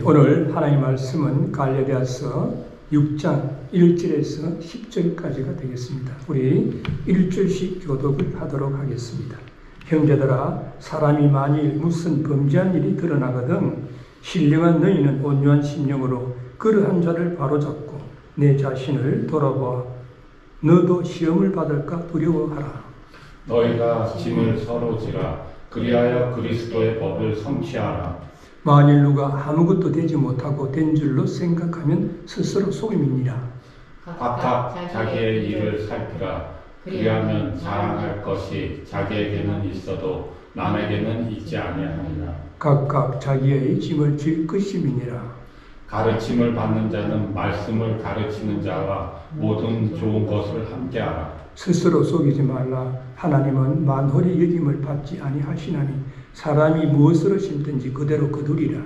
오늘 하나님의 말씀은 갈라디아서 6장 1절에서 10절까지가 되겠습니다. 우리 1절씩 교독을 하도록 하겠습니다. 형제들아, 사람이 만일 무슨 범죄한 일이 드러나거든 신령한 너희는 온유한 심령으로 그러한 자를 바로잡고 내 자신을 돌아보아 너도 시험을 받을까 두려워하라. 너희가 짐을 서로 지라. 그리하여 그리스도의 법을 성취하라. 만일 누가 아무것도 되지 못하고 된 줄로 생각하면 스스로 속임이니라. 각각 자기의 일을 살피라. 그리하면 자랑할 것이 자기에게는 있어도 남에게는 있지 아니하니라. 각각 자기의 짐을 질 것임이니라. 가르침을 받는 자는 말씀을 가르치는 자와 모든 좋은 것을 함께하라. 스스로 속이지 말라. 하나님은 만홀히 여김을 받지 아니하시나니 사람이 무엇으로 심든지 그대로 거두리라.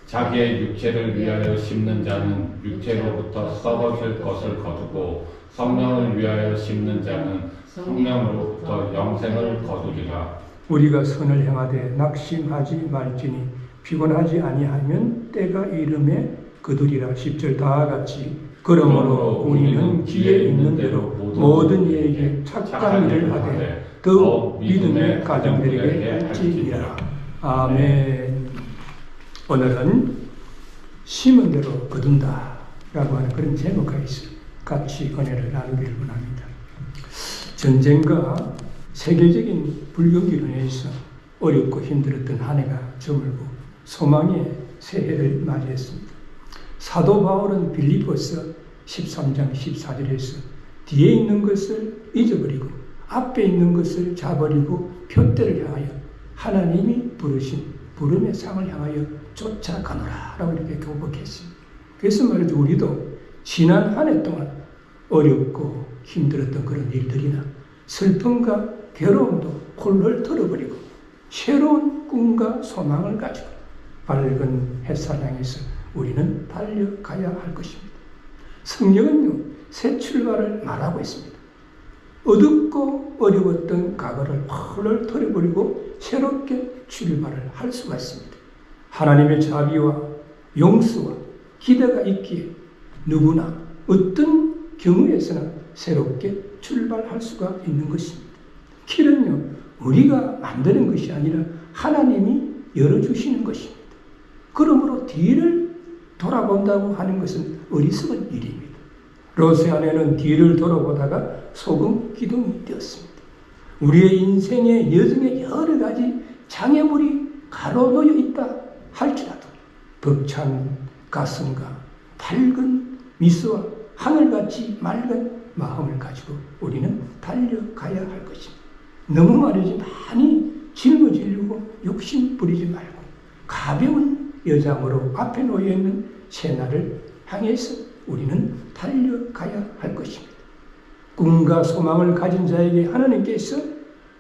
자기의 육체를 위하여 심는 자는 육체로부터 썩어질 것을 거두고 성령을 위하여 심는 자는 성령으로부터 영생을 거두리라. 우리가 선을 행하되 낙심하지 말지니 피곤하지 아니하면 때가 이름에 거두리라. 10절 다 같이 그러므로 우리는 기회 있는 대로 모든 이에게 착한 일을 하되 더욱 믿음의 가정들에게 할지니라. 아멘. 오늘은 심은 대로 거둔다 라고 하는 그런 제목과 있어 같이 은혜를 나누기를 원합니다. 전쟁과 세계적인 불경기로 인해서 어렵고 힘들었던 한 해가 저물고 소망의 새해를 맞이했습니다. 사도 바울은 빌립보서 13장 14절에서 뒤에 있는 것을 잊어버리고 앞에 있는 것을 자버리고 표대를 향하여 하나님이 부르신 부름의 상을 향하여 쫓아가노라 라고 이렇게 교복했습니다. 그래서 말이죠, 우리도 지난 한 해 동안 어렵고 힘들었던 그런 일들이나 슬픔과 괴로움도 홀을 털어버리고 새로운 꿈과 소망을 가지고 밝은 햇살 향해서 우리는 달려가야 할 것입니다. 성경은요, 새 출발을 말하고 있습니다. 어둡고 어려웠던 과거를 홀을 털어버리고 새롭게 출발을 할 수가 있습니다. 하나님의 자비와 용서와 기대가 있기에 누구나 어떤 경우에서나 새롭게 출발할 수가 있는 것입니다. 길은요, 우리가 만드는 것이 아니라 하나님이 열어주시는 것입니다. 그러므로 뒤를 돌아본다고 하는 것은 어리석은 일입니다. 롯의 아내는 뒤를 돌아보다가 소금 기둥이 되었습니다. 우리의 인생의 여정에 여러 가지 장애물이 가로놓여 있다 할지라도 벅찬 가슴과 밝은 미소와 하늘같이 맑은 마음을 가지고 우리는 달려가야 할 것입니다. 너무 말이지 많이 짊어지려고 욕심 부리지 말고 가벼운 여장으로 앞에 놓여있는 새날을 향해서 우리는 달려가야 할 것입니다. 꿈과 소망을 가진 자에게 하나님께서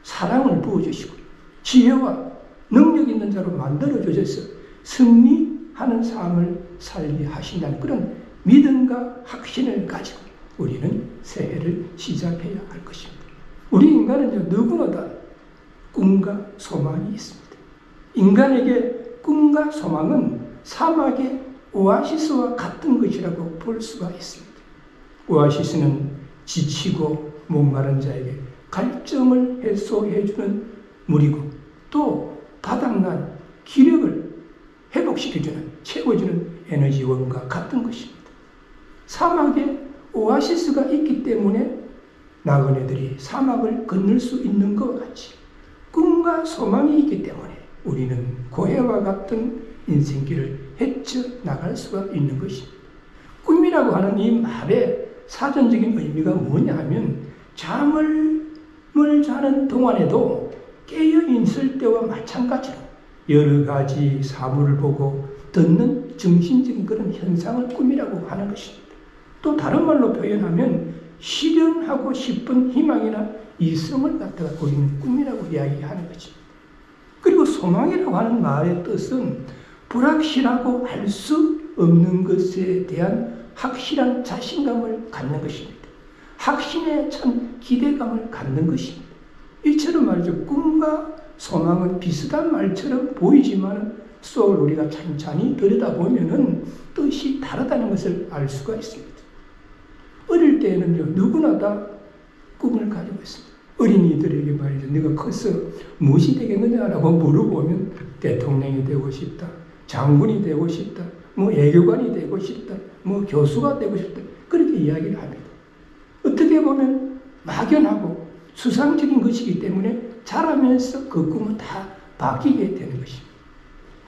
사랑을 부어주시고 지혜와 능력 있는 자로 만들어주셔서 승리하는 삶을 살게 하신다는 그런 믿음과 확신을 가지고 우리는 새해를 시작해야 할 것입니다. 우리 인간은 누구나 다 꿈과 소망이 있습니다. 인간에게 꿈과 소망은 사막의 오아시스와 같은 것이라고 볼 수가 있습니다. 오아시스는 지치고 목마른 자에게 갈증을 해소해주는 물이고 또 바닥난 기력을 회복시켜주는 채워주는 에너지원과 같은 것입니다. 사막에 오아시스가 있기 때문에 나그네들이 사막을 건널 수 있는 것 같이 꿈과 소망이 있기 때문에 우리는 고해와 같은 인생길을 헤쳐나갈 수가 있는 것입니다. 꿈이라고 하는 이 말의 사전적인 의미가 뭐냐 하면 잠을 자는 동안에도 깨어있을 때와 마찬가지로 여러 가지 사물을 보고 듣는 정신적인 그런 현상을 꿈이라고 하는 것입니다. 또 다른 말로 표현하면 실현하고 싶은 희망이나 이성을 갖다가 우리는 꿈이라고 이야기하는 것입니다. 그리고 소망이라고 하는 말의 뜻은 불확실하고 알 수 없는 것에 대한 확실한 자신감을 갖는 것입니다. 확신에 찬 기대감을 갖는 것입니다. 이처럼 말이죠. 꿈과 꿈과 소망은 비슷한 말처럼 보이지만 속을 우리가 찬찬히 들여다보면 뜻이 다르다는 것을 알 수가 있습니다. 어릴 때는요, 누구나 다 꿈을 가지고 있습니다. 어린이들에게 말이죠. 네가 커서 무엇이 되겠느냐라고 물어보면 대통령이 되고 싶다, 장군이 되고 싶다, 애교관이 되고 싶다, 교수가 되고 싶다, 그렇게 이야기를 합니다. 어떻게 보면 막연하고 수상적인 것이기 때문에 자라면서 그 꿈은 다 바뀌게 되는 것입니다.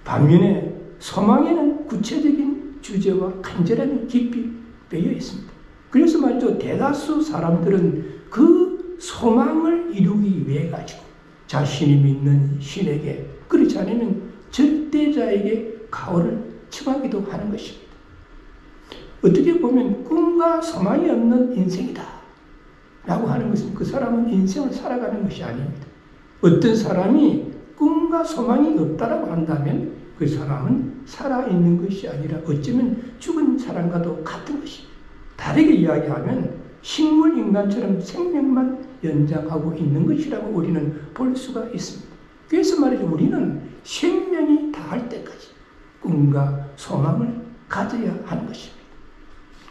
반면에 소망에는 구체적인 주제와 간절함이 깊이 배어 있습니다. 그래서 말이죠, 대다수 사람들은 그 소망을 이루기 위해 가지고 자신이 믿는 신에게, 그렇지 않으면 절대자에게 가호를 청하기도 하는 것입니다. 어떻게 보면 꿈과 소망이 없는 인생이다 라고 하는 것은 그 사람은 인생을 살아가는 것이 아닙니다. 어떤 사람이 꿈과 소망이 없다라고 한다면 그 사람은 살아있는 것이 아니라 어쩌면 죽은 사람과도 같은 것입니다. 다르게 이야기하면 식물 인간처럼 생명만 연장하고 있는 것이라고 우리는 볼 수가 있습니다. 그래서 말이죠, 우리는 생명이 다할 때까지 꿈과 소망을 가져야 하는 것입니다.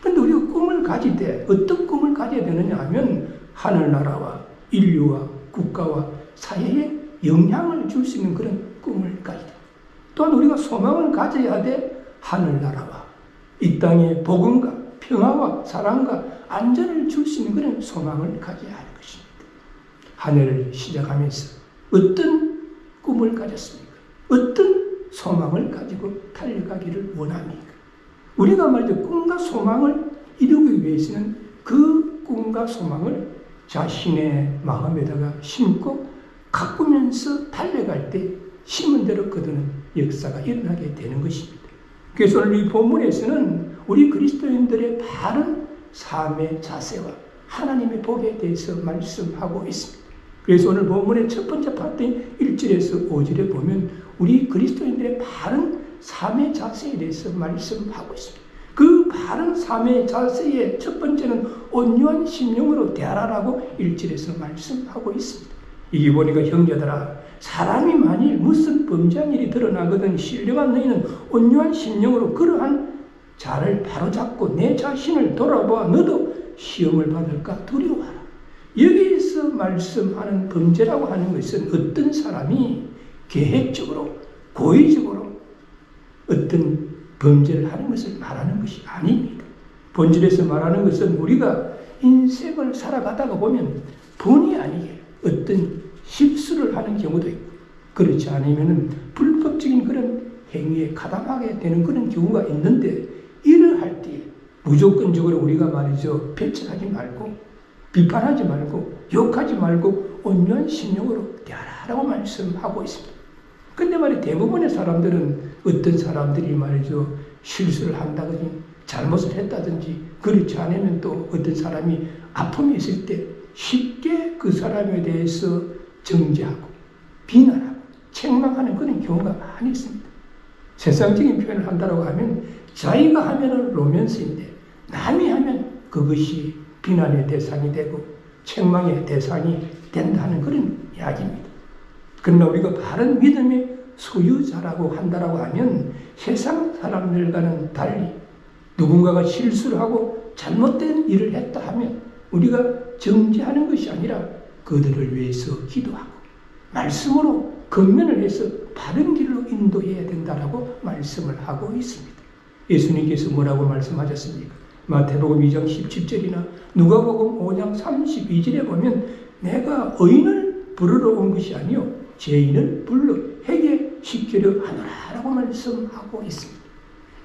그런데 우리가 꿈을 가질 때 어떤 꿈을 가져야 되느냐 하면 하늘나라와 인류와 국가와 사회에 영향을 줄 수 있는 그런 꿈을 가져야 됩니다. 또한 우리가 소망을 가져야 돼 하늘나라와 이 땅의 복음과 평화와 사랑과 안전을 줄 수 있는 그런 소망을 가져야 하는 것입니다. 한 해를 시작하면서 어떤 꿈을 가졌습니까? 어떤 소망을 가지고 달려가기를 원합니까? 우리가 말이죠, 꿈과 소망을 이루기 위해서는 그 꿈과 소망을 자신의 마음에다가 심고 가꾸면서 달려갈 때 심은 대로 거두는 역사가 일어나게 되는 것입니다. 그래서 오늘 이 본문에서는 우리 그리스도인들의 바른 삶의 자세와 하나님의 복에 대해서 말씀하고 있습니다. 그래서 오늘 본문의 첫 번째 파트인 1절에서 5절에 보면 우리 그리스도인들의 바른 삶의 자세에 대해서 말씀하고 있습니다. 그 바른 삶의 자세의 첫 번째는 온유한 심령으로 대하라라고 1절에서 말씀하고 있습니다. 이게 보니까 형제들아, 사람이 만일 무슨 범죄한 일이 드러나거든 신령한 너희는 온유한 심령으로 그러한 자를 바로잡고 내 자신을 돌아보아 너도 시험을 받을까 두려워하라. 여기에서 말씀하는 범죄라고 하는 것은 어떤 사람이 계획적으로 고의적으로 어떤 범죄를 하는 것을 말하는 것이 아닙니다. 본질에서 말하는 것은 우리가 인생을 살아가다가 보면 본의 아니게 어떤 실수를 하는 경우도 있고, 그렇지 않으면 불법적인 그런 행위에 가담하게 되는 그런 경우가 있는데, 이러할 때 무조건적으로 우리가 말이죠, 배척하지 말고 비판하지 말고 욕하지 말고 온유한 심령으로 대하라라고 말씀하고 있습니다. 근데 말이 대부분의 사람들은 어떤 사람들이 말이죠, 실수를 한다든지 잘못을 했다든지, 그렇지 않으면 또 어떤 사람이 아픔이 있을 때 쉽게 그 사람에 대해서 정죄하고 비난하고 책망하는 그런 경우가 많이 있습니다. 세상적인 표현을 한다고 하면 자기가 하면은 로맨스인데 남이 하면 그것이 비난의 대상이 되고 책망의 대상이 된다는 그런 이야기입니다. 그러나 우리가 바른 믿음의 소유자라고 한다고 하면 세상 사람들과는 달리 누군가가 실수를 하고 잘못된 일을 했다 하면 우리가 정죄하는 것이 아니라 그들을 위해서 기도하고 말씀으로 권면을 해서 바른 길로 인도해야 된다라고 말씀을 하고 있습니다. 예수님께서 뭐라고 말씀하셨습니까? 마태복음 2장 17절이나 누가복음 5장 32절에 보면 내가 의인을 부르러 온 것이 아니요 죄인을 불러 회개시키려 하노라라고 말씀하고 있습니다.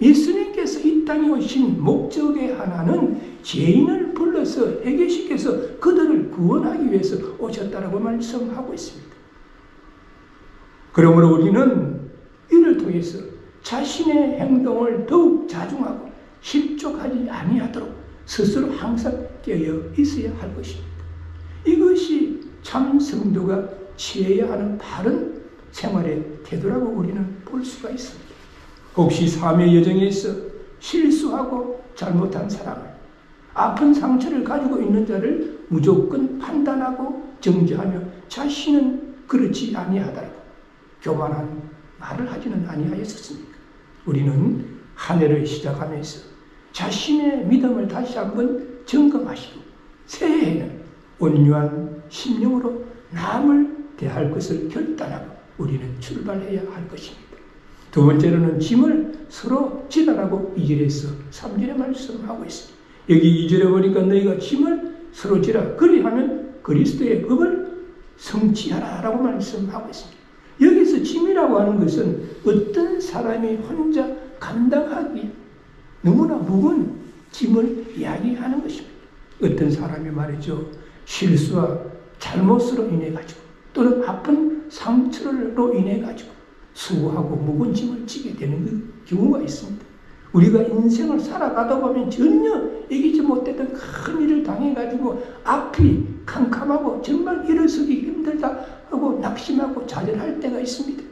예수님께서 이 땅에 오신 목적의 하나는 죄인을 불러서 회개시켜서 그들을 구원하기 위해서 오셨다라고 말씀하고 있습니다. 그러므로 우리는 이를 통해서 자신의 행동을 더욱 자중하고 실족하지 아니하도록 스스로 항상 깨어 있어야 할 것입니다. 이것이 참 성도가 취해야 하는 바른 생활의 태도라고 우리는 볼 수가 있습니다. 혹시 삶의 여정에서 실수하고 잘못한 사람을, 아픈 상처를 가지고 있는 자를 무조건 판단하고 정죄하며 자신은 그렇지 아니하다고 교만한 말을 하지는 아니하였었습니까? 우리는 한 해를 시작하면서 자신의 믿음을 다시 한번 점검하시고 새해에는 온유한 심령으로 남을 대할 것을 결단하고 우리는 출발해야 할 것입니다. 두 번째로는 짐을 서로 지라라고 2절에서 3절에 말씀하고 있습니다. 여기 2절에 보니까 너희가 짐을 서로 지라 그리하면 그리스도의 법을 성취하라라고 말씀하고 있습니다. 여기서 짐이라고 하는 것은 어떤 사람이 혼자 감당하기 너무나 무거운 짐을 이야기하는 것입니다. 어떤 사람이 말이죠. 실수와 잘못으로 인해 가지고 또는 아픈 상처로 인해 가지고 수고하고 무거운 짐을 지게 되는 경우가 있습니다. 우리가 인생을 살아가다 보면 전혀 이기지 못했던 큰 일을 당해가지고 앞이 캄캄하고 정말 일어서기 힘들다 하고 낙심하고 좌절할 때가 있습니다.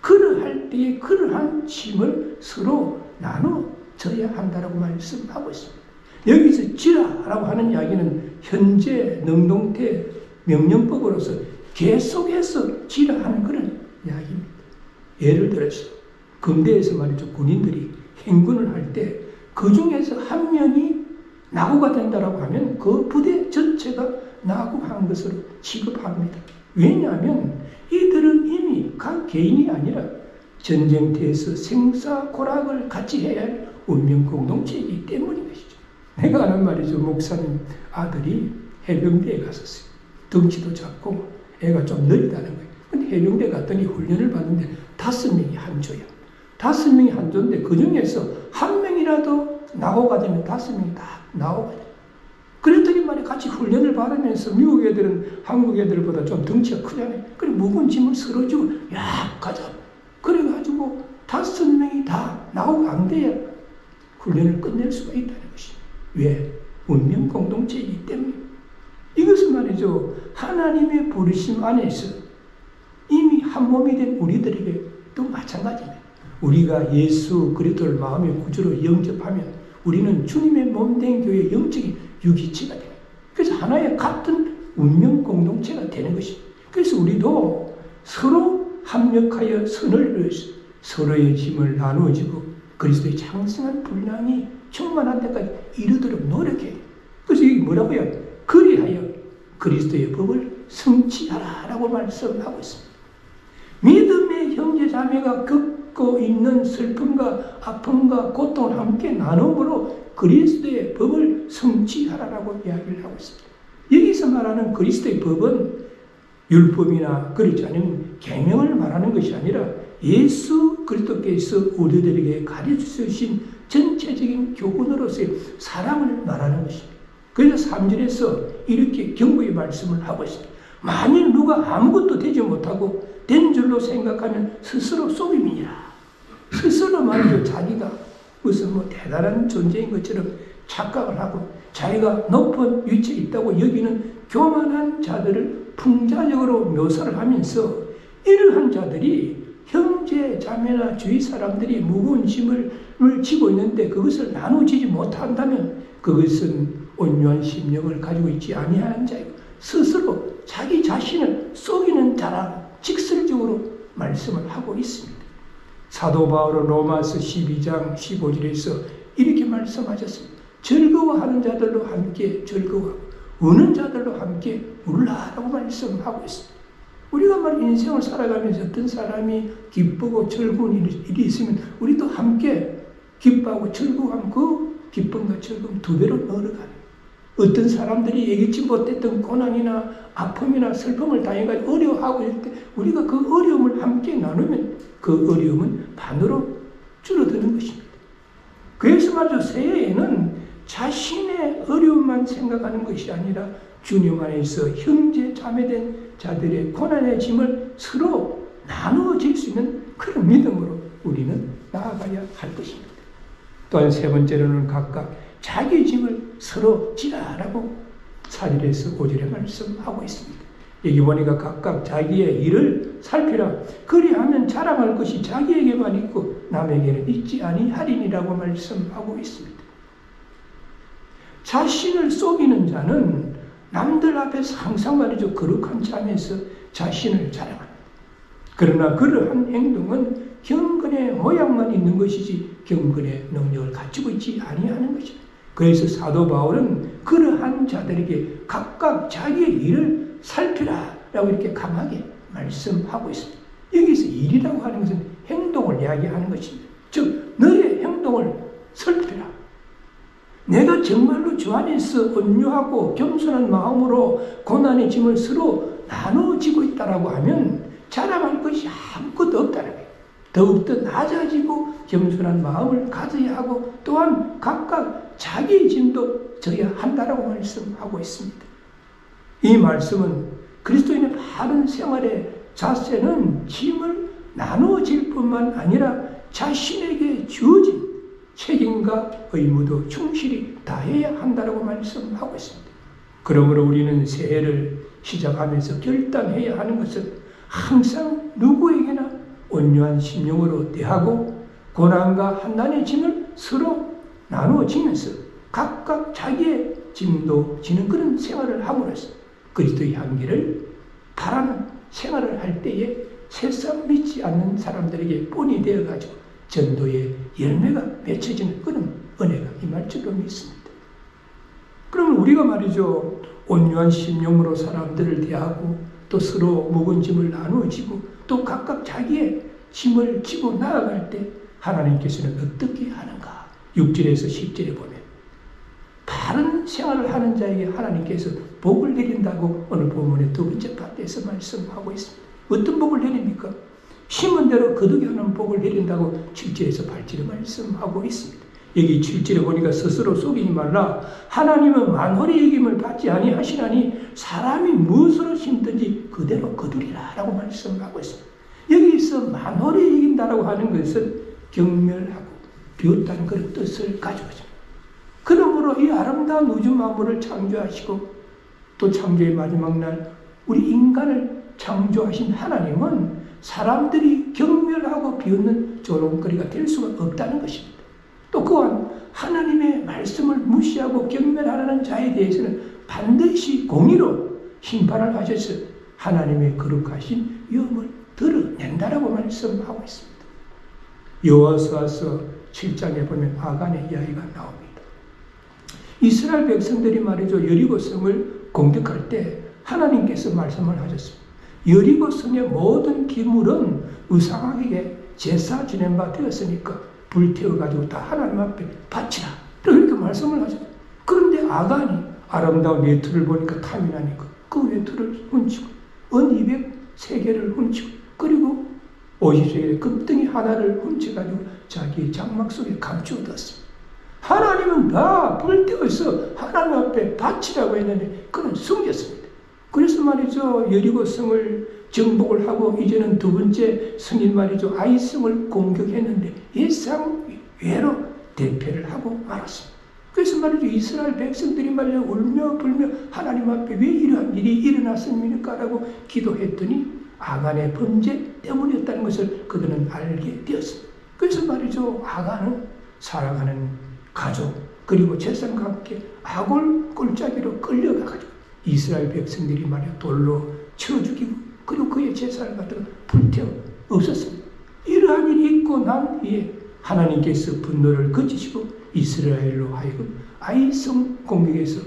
그러할 때에 그러한 짐을 서로 나눠져야 한다고 말씀하고 있습니다. 여기서 지라라고 하는 이야기는 현재 능동태 명령법으로서 계속해서 지라하는 그런 이야기입니다. 예를 들어서 근대에서 말이죠. 군인들이 행군을 할 때 그 중에서 한 명이 낙오가 된다라고 하면 그 부대 전체가 낙오한 것으로 취급합니다. 왜냐하면 이들은 이미 각 개인이 아니라 전쟁터에서 생사고락을 같이 해야 할 운명 공동체이기 때문인 것이죠. 내가 아는 말이죠. 목사님 아들이 해병대에 갔었어요. 덩치도 작고 애가 좀 느리다는 거예요. 근데 해병대 갔더니 훈련을 받는데 5명이 한 조야. 5명이 한 조인데 그 중에서 한 명이라도 낙오가 되면 5명이 다 낙오가 돼요. 그랬더니 말이야 같이 훈련을 받으면서 미국 애들은 한국 애들보다 좀 덩치가 크잖아요. 그래 무거운 짐을 서로 주고 야 가자. 그래가지고 5명이 다 낙오가 안 돼야 훈련을 끝낼 수가 있다는 것입니다. 왜? 운명 공동체이기 때문에. 이것은 말이죠. 하나님의 부르심 안에서 이미 한 몸이 된 우리들에게 또 마찬가지입니다. 우리가 예수 그리스도를 마음의 구주로 영접하면 우리는 주님의 몸된 교회의 영적인 유기체가 됩니다. 그래서 하나의 같은 운명 공동체가 되는 것입니다. 그래서 우리도 서로 합력하여 선을 서로의 짐을 나누어지고 그리스도의 장성한 분량이 충만한 데까지 이르도록 노력해요. 그래서 이게 뭐라고요? 그리하여 그리스도의 법을 성취하라라고 말씀하고 있습니다. 믿음의 형제 자매가 겪고 있는 슬픔과 아픔과 고통을 함께 나눔으로 그리스도의 법을 성취하라라고 이야기를 하고 있습니다. 여기서 말하는 그리스도의 법은 율법이나 그렇지 않은 계명을 말하는 것이 아니라 예수 그리스도께서 우리들에게 가르쳐주신 전체적인 교훈으로서의 사랑을 말하는 것입니다. 그래서 3절에서 이렇게 경고의 말씀을 하고 있습니다. 만일 누가 아무것도 되지 못하고 된 줄로 생각하면 스스로 속임이니라. 스스로 말이죠. 자기가 무슨 대단한 존재인 것처럼 착각을 하고 자기가 높은 위치에 있다고 여기는 교만한 자들을 풍자적으로 묘사를 하면서 이러한 자들이 형제 자매나 주위 사람들이 무거운 짐을 지고 있는데 그것을 나누지 못한다면 그것은 온유한 심령을 가지고 있지 아니하는 자이고 스스로 자기 자신을 속이는 자라 직설적으로 말씀을 하고 있습니다. 사도 바울은 로마서 12장 15절에서 이렇게 말씀하셨습니다. 즐거워하는 자들로 함께 즐거워하고 우는 자들로 함께 울라라고 말씀하고 있습니다. 우리가 인생을 살아가면서 어떤 사람이 기쁘고 즐거운 일이 있으면 우리도 함께 기뻐하고 즐거워하면 그 기쁨과 즐거움 2배로 늘어가요. 어떤 사람들이 예기치 못했던 고난이나 아픔이나 슬픔을 당해가지고 어려워하고 있을 때 우리가 그 어려움을 함께 나누면 그 어려움은 반으로 줄어드는 것입니다. 그래서 말이죠. 새해에는 자신의 어려움만 생각하는 것이 아니라 주님 안에서 형제 자매된 자들의 고난의 짐을 서로 나누어질 수 있는 그런 믿음으로 우리는 나아가야 할 것입니다. 또한 세 번째로는 각각 자기 짐을 서로 지라라고 4절에서 5절에 말씀하고 있습니다. 여기 보니까 각각 자기의 일을 살피라. 그리하면 자랑할 것이 자기에게만 있고 남에게는 있지 아니하리니라고 말씀하고 있습니다. 자신을 속이는 자는 남들 앞에서 항상 말이죠. 거룩한 잠에서 자신을 자랑합니다. 그러나 그러한 행동은 경건의 모양만 있는 것이지 경건의 능력을 가지고 있지 아니하는 것이다. 그래서 사도 바울은 그러한 자들에게 각각 자기의 일을 살피라 라고 이렇게 강하게 말씀하고 있습니다. 여기서 일이라고 하는 것은 행동을 이야기하는 것입니다. 즉 너의 행동을 살피라. 내가 정말로 주 안에서 온유하고 겸손한 마음으로 고난의 짐을 서로 나누어지고 있다라고 하면 자랑할 것이 아무것도 없다는 거예요. 더욱더 낮아지고 겸손한 마음을 가져야 하고 또한 각각 자기의 짐도 져야 한다라고 말씀하고 있습니다. 이 말씀은 그리스도인의 바른 생활의 자세는 짐을 나누어질 뿐만 아니라 자신에게 주어진 책임과 의무도 충실히 다해야 한다고 말씀하고 있습니다. 그러므로 우리는 새해를 시작하면서 결단해야 하는 것은 항상 누구에게나 온유한 심령으로 대하고 고난과 한난의 짐을 서로 나누어 지면서 각각 자기의 짐도 지는 그런 생활을 함으로써 그리스도의 향기를 바라는 생활을 할 때에 세상 믿지 않는 사람들에게 본이 되어가지고 전도의 열매가 맺혀지는 그런 은혜가 임할 줄로 믿습니다. 그러면 우리가 말이죠, 온유한 심령으로 사람들을 대하고 또 서로 묵은 짐을 나누어지고 또 각각 자기의 짐을 지고 나아갈 때 하나님께서는 어떻게 하는가? 6절에서 10절에 보면 바른 생활을 하는 자에게 하나님께서 복을 내린다고 오늘 본문의 두 번째 파트에서 말씀하고 있습니다. 어떤 복을 내립니까? 심은 대로 거두게 하는 복을 내린다고 7절에서 8절에 말씀하고 있습니다. 여기 7절에 보니까 스스로 속이지 말라. 하나님은 만홀의 여김을 받지 아니하시나니 사람이 무엇으로 심든지 그대로 거두리라 라고 말씀하고 있습니다. 여기서 만홀의 여긴다라고 하는 것은 경멸하고 비웃다는 그런 뜻을 가지고 있습니다. 그러므로 이 아름다운 우주 만물을 창조하시고 또 창조의 마지막 날 우리 인간을 창조하신 하나님은 사람들이 경멸하고 비웃는 조롱거리가 될 수가 없다는 것입니다. 또 또한 하나님의 말씀을 무시하고 경멸하는 자에 대해서는 반드시 공의로 심판을 하셔서 하나님의 거룩하신 위엄을 드러낸다라고 말씀하고 있습니다. 여호수아서 7장에 보면 아간의 이야기가 나옵니다. 이스라엘 백성들이 말이죠, 여리고 성을 공격할 때 하나님께서 말씀을 하셨습니다. 여리고 성의 모든 기물은 우상에게 제사 지낸 바 되었으니까 불태워가지고 다 하나님 앞에 바치라. 이렇게 말씀을 하셨어요. 그런데 아간이 아름다운 외투를 보니까 탐이 나니까 그 외투를 훔치고 은 203개를 훔치고 그리고 50세겔의 금덩이 하나를 훔쳐가지고 자기의 장막 속에 감추어뒀습니다. 하나님은 다 불태워서 하나님 앞에 바치라고 했는데 그는 숨겼습니다. 그래서 말이죠, 여리고 성을 정복을 하고 이제는 두 번째 성인 말이죠, 아이성을 공격했는데 예상 외로 대패를 하고 말았습니다. 그래서 말이죠, 이스라엘 백성들이 말이죠, 울며 불며 하나님 앞에 왜 이러한 일이 일어났습니까? 라고 기도했더니 아간의 범죄 때문이었다는 것을 그들은 알게 되었습니다. 그래서 말이죠, 아간은 사랑하는 가족 그리고 재산과 함께 아골 꼴짜기로 끌려가가지고 이스라엘 백성들이 말이죠, 돌로 쳐 죽이고 그리고 그의 재산을 갖다가 불태워 없었습니다. 이러한 일이 있고 난 뒤에 하나님께서 분노를 거치시고 이스라엘로 하여금 아이성 공격에서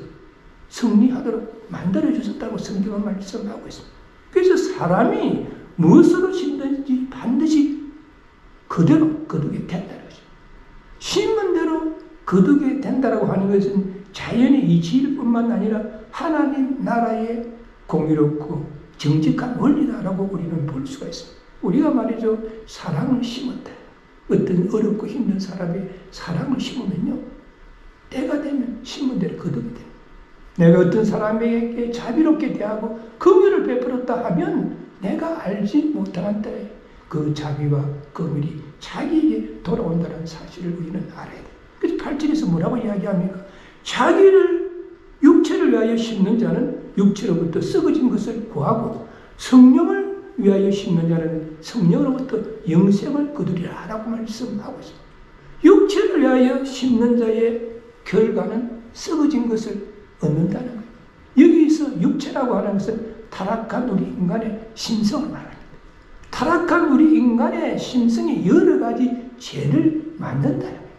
승리하도록 만들어주셨다고 성경은 말씀하고 있습니다. 그래서 사람이 무엇으로 심든지 반드시 그대로 거두게 된다는 것입니다. 심은 대로 거두게 된다고 하는 것은 자연의 이치일 뿐만 아니라 하나님 나라의 공의롭고 정직한 원리다라고 우리는 볼 수가 있습니다. 우리가 말이죠, 사랑을 심었다. 어떤 어렵고 힘든 사람이 사랑을 심으면요, 때가 되면 심은 대로 거두게 됩니다. 내가 어떤 사람에게 자비롭게 대하고 긍휼을 베풀었다 하면 내가 알지 못하는 때에 그 자비와 긍휼이 자기에게 돌아온다는 사실을 우리는 알아야 돼요. 그래서 8절에서 뭐라고 이야기합니까? 자기를 육체를 위하여 심는 자는 육체로부터 썩어진 것을 구하고 성령을 위하여 심는 자는 성령으로부터 영생을 거두리라 라고 말씀하고 있습니다. 육체를 위하여 심는 자의 결과는 썩어진 것을 얻는다는 거예요. 여기서 육체라고 하는 것은 타락한 우리 인간의 심성을 말합니다. 타락한 우리 인간의 심성이 여러 가지 죄를 만든다는 거예요.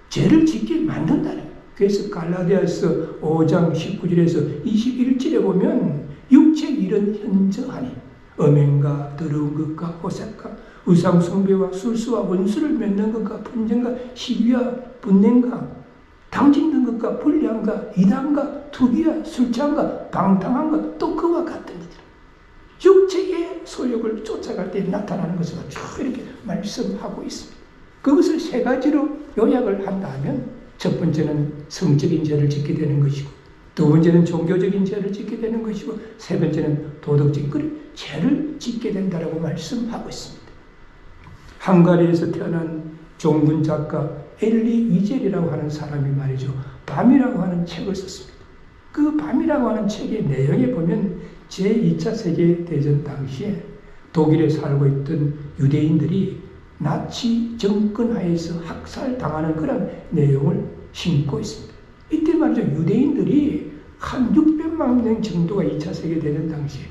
죄를 짓게 만든다는 거예요. 그래서 갈라디아서 5장 19절에서 21절에 보면 육체의 일은 현저하니 음행과 더러운 것과 호색과 우상 숭배와 술수와 원수를 맺는 것과 분쟁과 시기와 분냉과 당짓는 것과 불량과 이단과 투기와 술취함과 방탕함과 또 그와 같은 것들, 육체의 소욕을 쫓아갈 때 나타나는 것을 쭉 이렇게 말씀하고 있습니다. 그것을 세 가지로 요약을 한다면 첫 번째는 성적인 죄를 짓게 되는 것이고, 두 번째는 종교적인 죄를 짓게 되는 것이고, 세 번째는 도덕적인 죄를 짓게 된다라고 말씀하고 있습니다. 헝가리에서 태어난 종군 작가 엘리 위젤이라고 하는 사람이 말이죠, 밤이라고 하는 책을 썼습니다. 그 밤이라고 하는 책의 내용에 보면 제2차 세계대전 당시에 독일에 살고 있던 유대인들이 나치 정권 하에서 학살당하는 그런 내용을 심고 있습니다. 이때 말이죠, 유대인들이 한 600만 명 정도가 2차 세계대전 당시에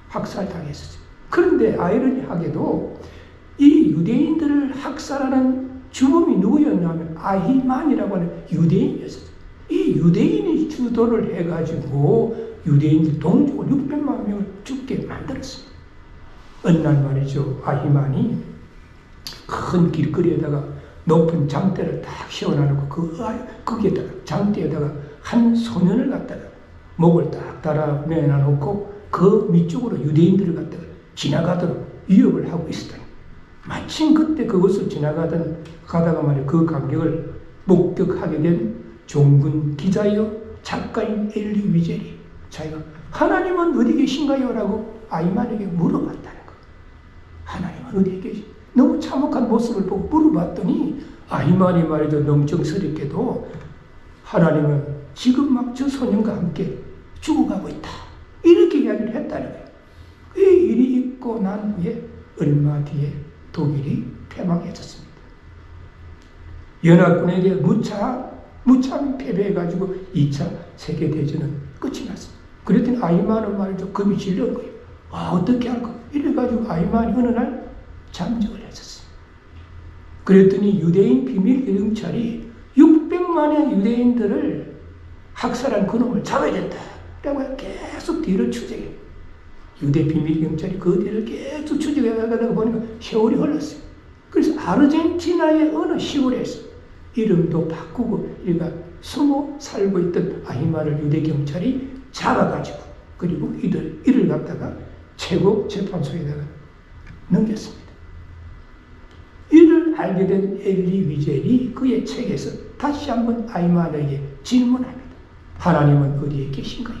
학살당했었죠. 그런데 아이러니하게도 이 유대인들을 학살하는 주범이 누구였냐면 아히만이라고 하는 유대인이었어요. 이 유대인이 주도를 해가지고 유대인들 동족을 600만 명을 죽게 만들었습니다. 어느 날 말이죠, 아히만이 큰 길거리에다가 높은 장대를 딱 세워놔놓고 거기에다가 장대에다가 한 소년을 갖다가 목을 딱 달아 매놔놓고 그 밑쪽으로 유대인들을 갖다가 지나가도록 위협을 하고 있었다. 마침 그때 그것을 가다가 말이야 그 광경을 목격하게 된 종군 기자여 작가인 엘리 위젤이 자기가 하나님은 어디 계신가요? 라고 아히만에게 물어봤다는 거. 하나님은 어디 계신가요? 너무 참혹한 모습을 보고 물어봤더니 아히만이 말이죠, 농정스럽게도 하나님은 지금 막 저 소년과 함께 죽어가고 있다, 이렇게 이야기를 했다는 거예요. 이 일이 있고 난 후에 얼마 뒤에 독일이 패망했었습니다. 연합군에게 무참 패배해가지고 2차 세계대전은 끝이 났습니다. 그랬더니 아히만은 말이죠, 겁이 질린 거예요. 어떻게 할까? 이래가지고 아히만이 어느 날 잠적을 했었어요. 그랬더니 유대인 비밀 경찰이 600만의 유대인들을 학살한 그놈을 잡아야 된다 라고 계속 뒤를 추적해요. 유대 비밀 경찰이 그 뒤를 계속 추적해가다가 보니까 세월이 흘렀어요. 그래서 아르헨티나의 어느 시골에서 이름도 바꾸고 이가 숨어 살고 있던 아히만을 유대 경찰이 잡아가지고 그리고 이를 갖다가 최고 재판소에다가 넘겼습니다. 이를 알게 된 엘리 위젤이 그의 책에서 다시 한번 아히만에게 질문합니다. 하나님은 어디에 계신가요?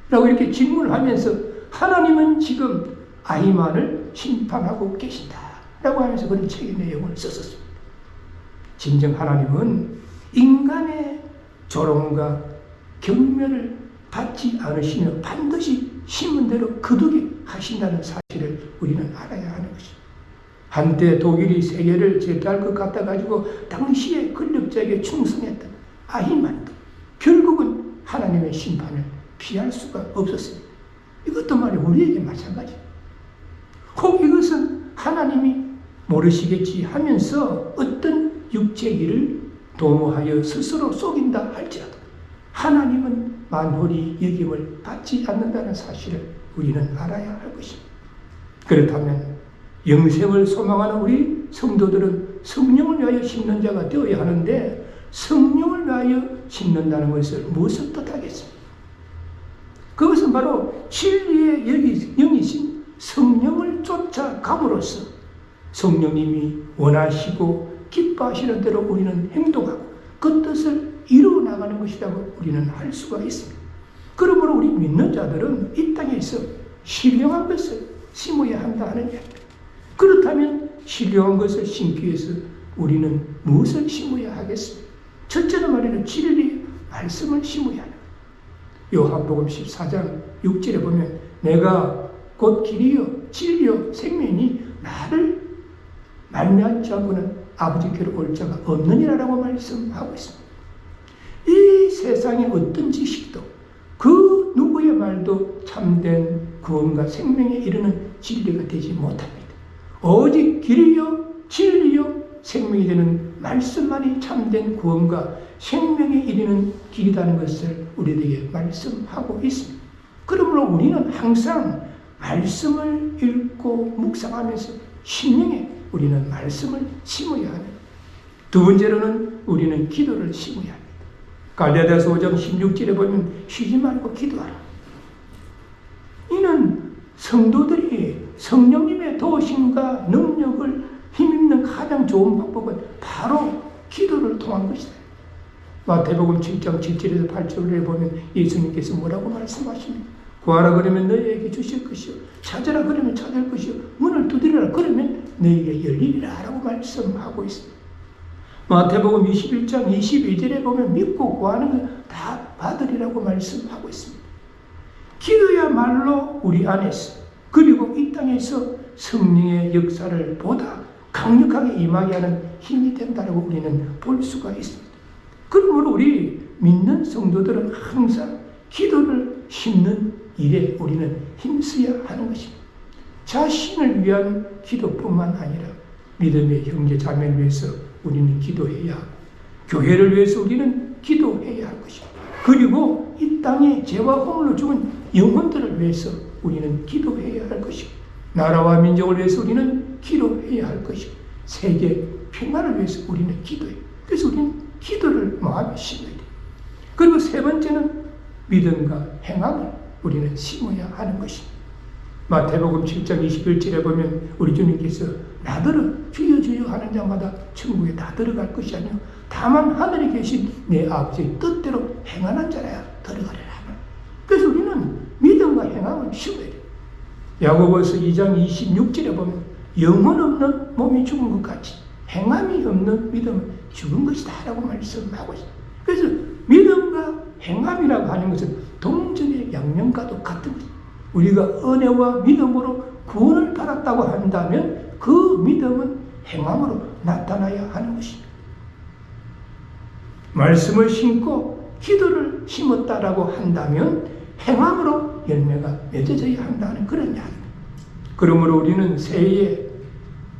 라고 이렇게 질문을 하면서 하나님은 지금 아히만을 심판하고 계신다 라고 하면서 그런 책의 내용을 썼었습니다. 진정 하나님은 인간의 조롱과 경멸을 받지 않으시며 반드시 심은 대로 거두게 하신다는 사실을 우리는 알아야 하는 것입니다. 한때 독일이 세계를 제패할 것 같아가지고 당시에 권력자에게 충성했던 아히만도 결국은 하나님의 심판을 피할 수가 없었습니다. 이것도 말이야 우리에게 마찬가지예요. 혹 이것은 하나님이 모르시겠지 하면서 어떤 육체의 일을 도모하여 스스로 속인다 할지라도 하나님은 만홀히 여김을 받지 않는다는 사실을 우리는 알아야 할 것입니다. 그렇다면 영생을 소망하는 우리 성도들은 성령을 위하여 심는 자가 되어야 하는데 성령을 위하여 심는다는 것을 무엇을 뜻하겠습니까? 그것은 바로 진리의 영이신 성령을 쫓아감으로써 성령님이 원하시고 기뻐하시는 대로 우리는 행동하고 그 뜻을 이루어 나가는 것이라고 우리는 할 수가 있습니다. 그러므로 우리 믿는 자들은 이 땅에서 신령한 것을 심어야 한다 하는 이야기입니다. 그렇다면 신령한 것을 심기 위해서 우리는 무엇을 심어야 하겠습니까? 첫째는 말이는 진리 말씀을 심어야 하는 거예요. 요한복음 14장 6절에 보면 내가 곧 길이요 진리요 생명이니 나를 말미암지 않고는 아버지께로 올 자가 없느니라라고 말씀하고 있습니다. 이 세상의 어떤 지식도 그 누구의 말도 참 참된 구원과 생명에 이르는 진리가 되지 못합니다. 오직 길이요 진리요 생명이 되는 말씀만이 참된 구원과 생명에 이르는 길이라는 것을 우리에게 말씀하고 있습니다. 그러므로 우리는 항상 말씀을 읽고 묵상하면서 심령에 우리는 말씀을 심어야 합니다. 두 번째로는 우리는 기도를 심어야 합니다. 갈라디아서 5장 16절에 보면 쉬지 말고 기도하라. 이는 성도들이 성령님의 도우심과 능력을 힘입는 가장 좋은 방법은 바로 기도를 통한 것이다. 마태복음 7장 7절에서 8절에 보면 예수님께서 뭐라고 말씀하십니까? 구하라 그러면 너희에게 주실 것이요 찾으라 그러면 찾을 것이요 문을 두드리라 그러면 너희에게 열리리라 라고 말씀하고 있습니다. 마태복음 21장 22절에 보면 믿고 구하는 것 다 받으리라고 말씀하고 있습니다. 기도야말로 우리 안에서 그리고 이 땅에서 성령의 역사를 보다 강력하게 임하게 하는 힘이 된다고 우리는 볼 수가 있습니다. 그러므로 우리 믿는 성도들은 항상 기도를 심는 일에 우리는 힘써야 하는 것입니다. 자신을 위한 기도뿐만 아니라 믿음의 형제 자매를 위해서 우리는 기도해야 하고 교회를 위해서 우리는 기도해야 할 것입니다. 그리고 이 땅에 죄와 허물로 죽은 영혼들을 위해서 우리는 기도해야 할 것이고 나라와 민족을 위해서 우리는 기도해야 할 것이고 세계 평화를 위해서 우리는 기도해요. 그래서 우리는 기도를 마음에 심어야 돼요. 그리고 세 번째는 믿음과 행함을 우리는 심어야 하는 것입니다. 마태복음 7장 21절에 보면 우리 주님께서 나더러 주여 주여 하는 자마다 천국에 다 들어갈 것이 아니요 다만 하늘에 계신 내 아버지의 뜻대로 행하는 자라야 들어가리라. 그래서 우리는 믿음과 행함을 심어야 돼요. 야고보서 2장 26절에 보면 영혼 없는 몸이 죽은 것 같이 행함이 없는 믿음은 죽은 것이다 라고 말씀하고 있어요. 그래서 믿음과 행함이라고 하는 것은 동전의 양면과도 같은 것입니다. 우리가 은혜와 믿음으로 구원을 받았다고 한다면 그 믿음은 행함으로 나타나야 하는 것입니다. 말씀을 심고 기도를 심었다라고 한다면 행함으로 열매가 맺어져야 한다는 그런 이야기입니다. 그러므로 우리는 새해에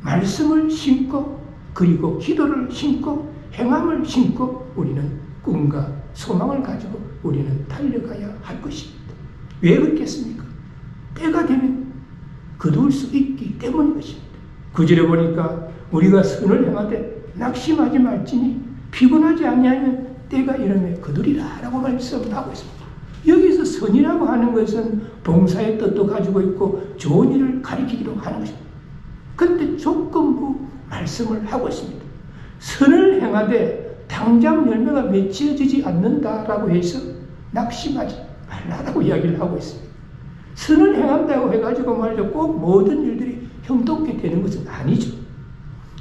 말씀을 심고 그리고 기도를 심고 행함을 심고 우리는 꿈과 소망을 가지고 우리는 달려가야 할 것입니다. 왜 그렇겠습니까? 때가 되면 거둘 수 있기 때문인 것입니다. 구절에 보니까 우리가 선을 행하되 낙심하지 말지니 피곤하지 아니하면 때가 이르매 거두리라 라고 말씀하고 있습니다. 여기서 선이라고 하는 것은 봉사의 뜻도 가지고 있고 좋은 일을 가리키기도 하는 것입니다. 그런데 조건부 말씀을 하고 있습니다. 선을 행하되 당장 열매가 맺혀지지 않는다라고 해서 낙심하지 말라라고 이야기를 하고 있습니다. 선을 행한다고 해가지고 말이죠. 꼭 모든 일들이 형통케 되는 것은 아니죠.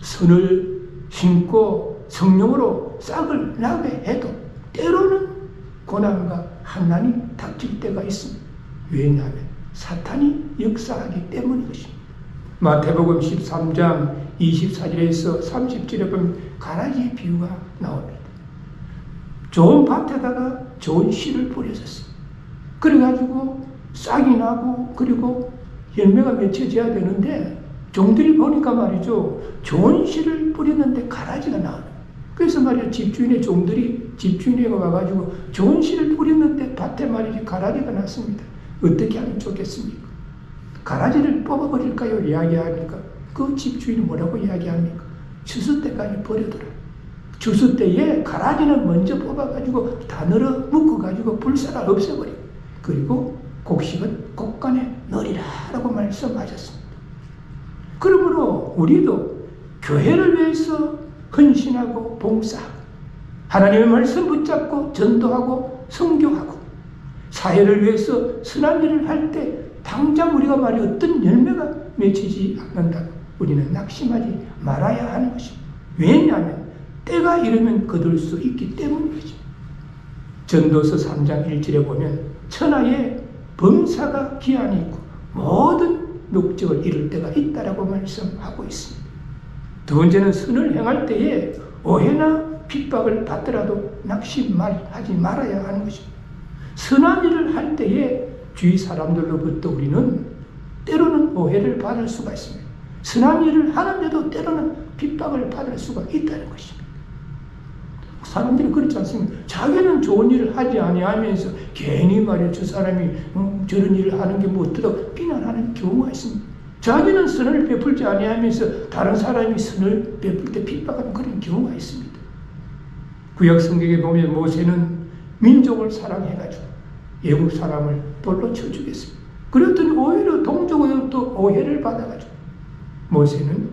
선을 심고 성령으로 싹을 나게 해도 때로는 고난과 환난이 닥칠 때가 있습니다. 왜냐하면 사탄이 역사하기 때문인 것입니다. 마태복음 13장 24절에서 30절에 보면 가라지의 비유가 나옵니다. 좋은 밭에다가 좋은 씨를 뿌려졌어요. 그래가지고 싹이 나고 그리고 열매가 맺혀져야 되는데 종들이 보니까 말이죠. 좋은 씨를 뿌렸는데 가라지가 나와요. 그래서 말이죠. 집주인의 종들이 집주인에게 와가지고 좋은 씨를 뿌렸는데 밭에 말이죠. 가라지가 났습니다. 어떻게 하면 좋겠습니까? 가라지를 뽑아버릴까요? 이야기하니까 그 집주인이 뭐라고 이야기합니까? 추수 때까지 버려둬라. 추수 때에 가라지는 먼저 뽑아가지고 다 널어 묶어가지고 불사가 없애버려. 그리고 곡식은 곡간에 넣으리라 라고 말씀하셨습니다. 그러므로 우리도 교회를 위해서 헌신하고 봉사하고 하나님의 말씀 붙잡고 전도하고 선교하고 사회를 위해서 선한 일을 할 때 당장 우리가 말이 어떤 열매가 맺히지 않는다고 우리는 낙심하지 말아야 하는 것입니다. 왜냐하면 때가 이르면 거둘 수 있기 때문이죠. 전도서 3장 1절에 보면 천하에 범사가 기한이 있고 모든 목적을 이룰 때가 있다라고 말씀하고 있습니다. 두 번째는 선을 행할 때에 오해나 핍박을 받더라도 낙심하지 말아야 하는 것입니다. 선한 일을 할 때에 주위 사람들로부터 우리는 때로는 오해를 받을 수가 있습니다. 선한 일을 하는데도 때로는 핍박을 받을 수가 있다는 것입니다. 사람들이 그렇지 않습니까? 자기는 좋은 일을 하지 아니하면서 괜히 말이야 저 사람이 저런 일을 하는 게 뭐 어떠다고 비난하는 경우가 있습니다. 자기는 선을 베풀지 아니하면서 다른 사람이 선을 베풀 때 핍박하는 그런 경우가 있습니다. 구약 성경에 보면 모세는 민족을 사랑해가지고 애국 사람을 돌로 쳐주겠습니다. 그랬더니 오히려 동족으로부터 오해를 받아가지고 모세는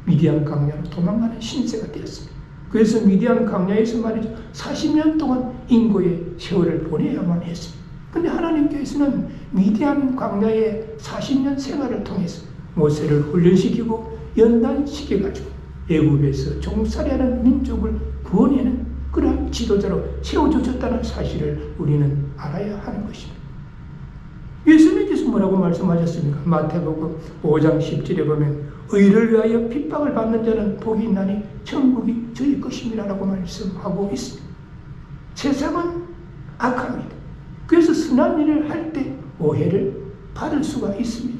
미디안 강야로 도망가는 신세가 되었습니다. 그래서 미디안 강야에서 말이죠 40년 동안 인고의 세월을 보내야만 했습니다. 근데 하나님께서는 미디안 광야의 40년 생활을 통해서 모세를 훈련시키고 연단시켜가지고 애굽에서 종살이하는 민족을 구원하는 그러한 지도자로 세워주셨다는 사실을 우리는 알아야 하는 것입니다. 예수님께서 뭐라고 말씀하셨습니까? 마태복음 5장 10절에 보면 의를 위하여 핍박을 받는 자는 복이 있나니 천국이 저희 것입니다라고 말씀하고 있습니다. 세상은 악합니다. 그래서 선한 일을 할 때 오해를 받을 수가 있습니다.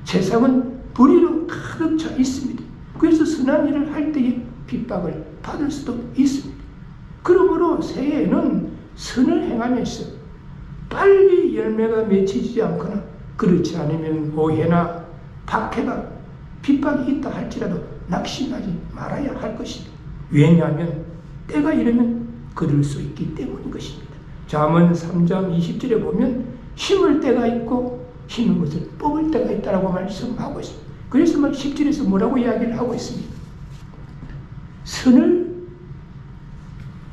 세상은 불의로 가득 차 있습니다. 그래서 선한 일을 할 때에 핍박을 받을 수도 있습니다. 그러므로 새해에는 선을 행하면서 빨리 열매가 맺히지 않거나 그렇지 않으면 오해나 박해가 핍박이 있다 할지라도 낙심하지 말아야 할 것입니다. 왜냐하면 때가 이르면 거둘 수 있기 때문인 것입니다. 잠언 3장 20절에 보면 심을 때가 있고 심은 것을 뽑을 때가 있다고 말씀하고 있습니다. 그래서 10절에서 뭐라고 이야기를 하고 있습니다. 선을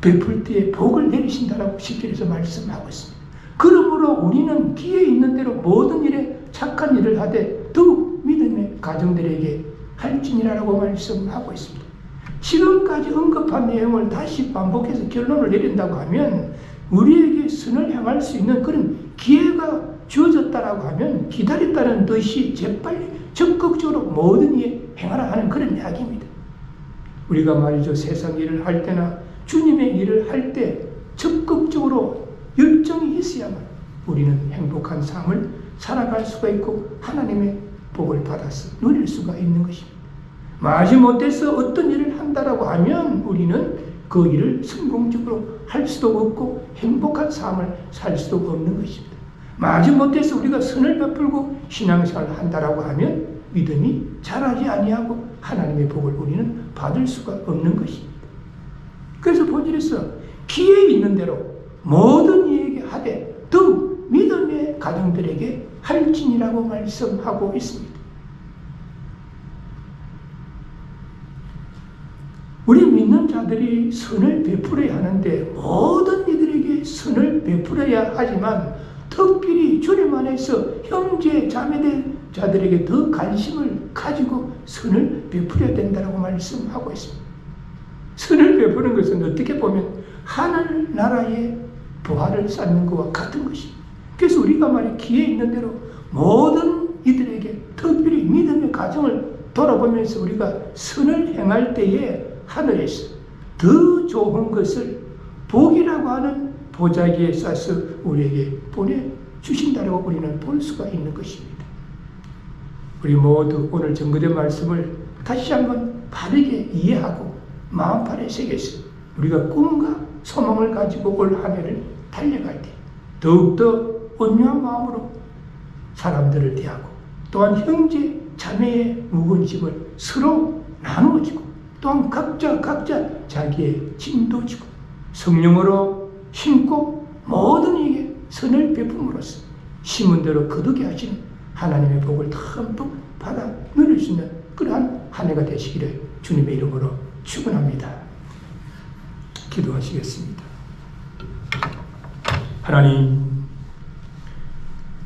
베풀 때에 복을 내리신다라고 10절에서 말씀하고 있습니다. 그러므로 우리는 기회 있는 대로 모든 일에 착한 일을 하되 더욱 믿음의 가정들에게 할지니라라고 말씀하고 있습니다. 지금까지 언급한 내용을 다시 반복해서 결론을 내린다고 하면 우리에게 선을 행할 수 있는 그런 기회가 주어졌다라고 하면 기다렸다는 뜻이 재빨리 적극적으로 모든 일에 행하라 하는 그런 이야기입니다. 우리가 말이죠 세상 일을 할 때나 주님의 일을 할 때 적극적으로 열정이 있어야만 우리는 행복한 삶을 살아갈 수가 있고 하나님의 복을 받아서 누릴 수가 있는 것입니다. 마지못해서 어떤 일을 한다라고 하면 우리는 그 일을 성공적으로 할 수도 없고 행복한 삶을 살 수도 없는 것입니다. 마지못해서 우리가 선을 베풀고 신앙생활을 한다라고 하면 믿음이 자라지 아니하고 하나님의 복을 우리는 받을 수가 없는 것입니다. 그래서 본질에서 기회 있는 대로 모든 이에게 하되 더욱 믿음의 가정들에게 할지니라고 말씀하고 있습니다. 우리 믿는 자들이 선을 베풀어야 하는데 모든 이들에게 선을 베풀어야 하지만 특별히 주님 안에서 형제 자매된 자들에게 더 관심을 가지고 선을 베풀어야 된다고 말씀하고 있습니다. 선을 베푸는 것은 어떻게 보면 하늘나라의 부활을 쌓는 것과 같은 것입니다. 그래서 우리가 말이 기회 있는 대로 모든 이들에게 특별히 믿음의 가정을 돌아보면서 우리가 선을 행할 때에 하늘에서 더 좋은 것을 복이라고 하는 보자기에 싸서 우리에게 보내주신다고 우리는 볼 수가 있는 것입니다. 우리 모두 오늘 전거된 말씀을 다시 한번 바르게 이해하고 마음판에 새겨서 우리가 꿈과 소망을 가지고 올 한 해를 달려갈 때 더욱더 온유한 마음으로 사람들을 대하고 또한 형제 자매의 무거운 짐을 서로 나누어지고 또한 각자 자기의 짐도 지고 성령으로 심고 모든 이에게 선을 베품으로써 심은 대로 거두게 하시는 하나님의 복을 듬뿍 받아 누릴 수 있는 그러한 한 해가 되시기를 주님의 이름으로 축원합니다. 기도하시겠습니다. 하나님,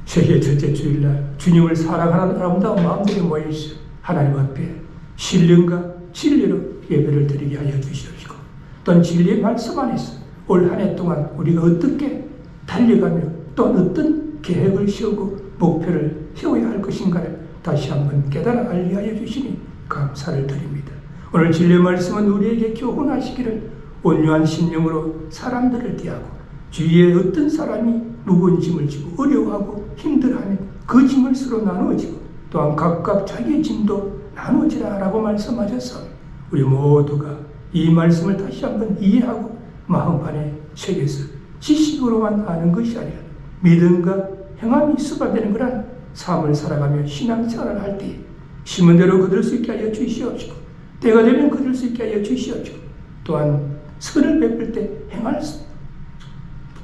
새해 첫째 주일날 주님을 사랑하는 아름다운 마음들이 모여있어 하나님 앞에 신령과 진리로 예배를 드리게 하여 주시옵시고 또한 진리의 말씀 안에서 올 한 해 동안 우리가 어떻게 달려가며 또 어떤 계획을 세우고 목표를 세워야 할 것인가를 다시 한번 깨달아 알게 하여 주시니 감사를 드립니다. 오늘 진리의 말씀은 우리에게 교훈하시기를 온유한 심령으로 사람들을 대하고 주위에 어떤 사람이 무거운 짐을 지고 어려워하고 힘들어하면 그 짐을 서로 나누어지고 또한 각각 자기의 짐도 나누어지라라고 말씀하셔서 우리 모두가 이 말씀을 다시 한번 이해하고 마음판에 새겨서 지식으로만 아는 것이 아니라 믿음과 행함이 수반되는 그런 삶을 살아가며 신앙생활을 할 때 심은 대로 거둘 수 있게 하여 주시옵시고 때가 되면 거둘 수 있게 하여 주시옵시고 또한 선을 베풀 때 행할 수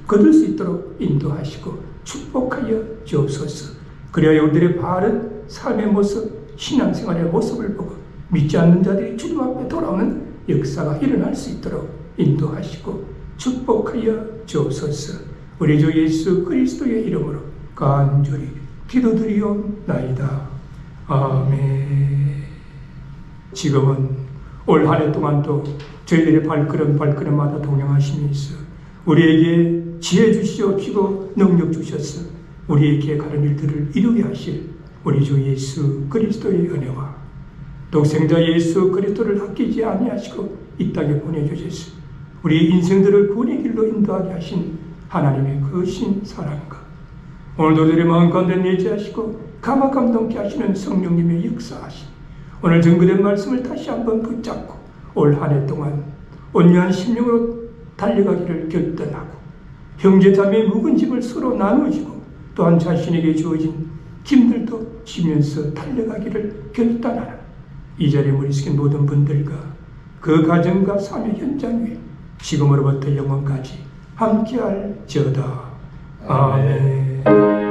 거둘 수 있도록 인도하시고 축복하여 주옵소서. 그래야 우리들의 바른 삶의 모습, 신앙생활의 모습을 보고 믿지 않는 자들이 주님 앞에 돌아오는 역사가 일어날 수 있도록 인도하시고 축복하여 주옵소서. 우리 주 예수 그리스도의 이름으로 간절히 기도드리옵나이다. 아멘. 지금은 올 한 해 동안도 저희들의 발걸음마다 동행하시면서 우리에게 지혜 주시옵시고 능력 주셔서 우리에게 가는 일들을 이루게 하실 우리 주 예수 그리스도의 은혜와 독생자 예수 그리스도를 아끼지 아니하시고 이 땅에 보내주셔서 우리 인생들을 구원의 길로 인도하게 하신 하나님의 거신 사랑과 오늘도 우리의 마음 가운데 내재하시고 감화 감동케 하시는 성령님의 역사하심 오늘 증거된 말씀을 다시 한번 붙잡고 올 한 해 동안 온유한 심령으로 달려가기를 결단하고 형제자매의 묵은 짐을 서로 나누어지고 또한 자신에게 주어진 짐들도 지면서 달려가기를 결단하는 이 자리에 모이신 모든 분들과 그 가정과 삶의 현장 위에 지금으로부터 영원까지 함께할지어다. 아멘.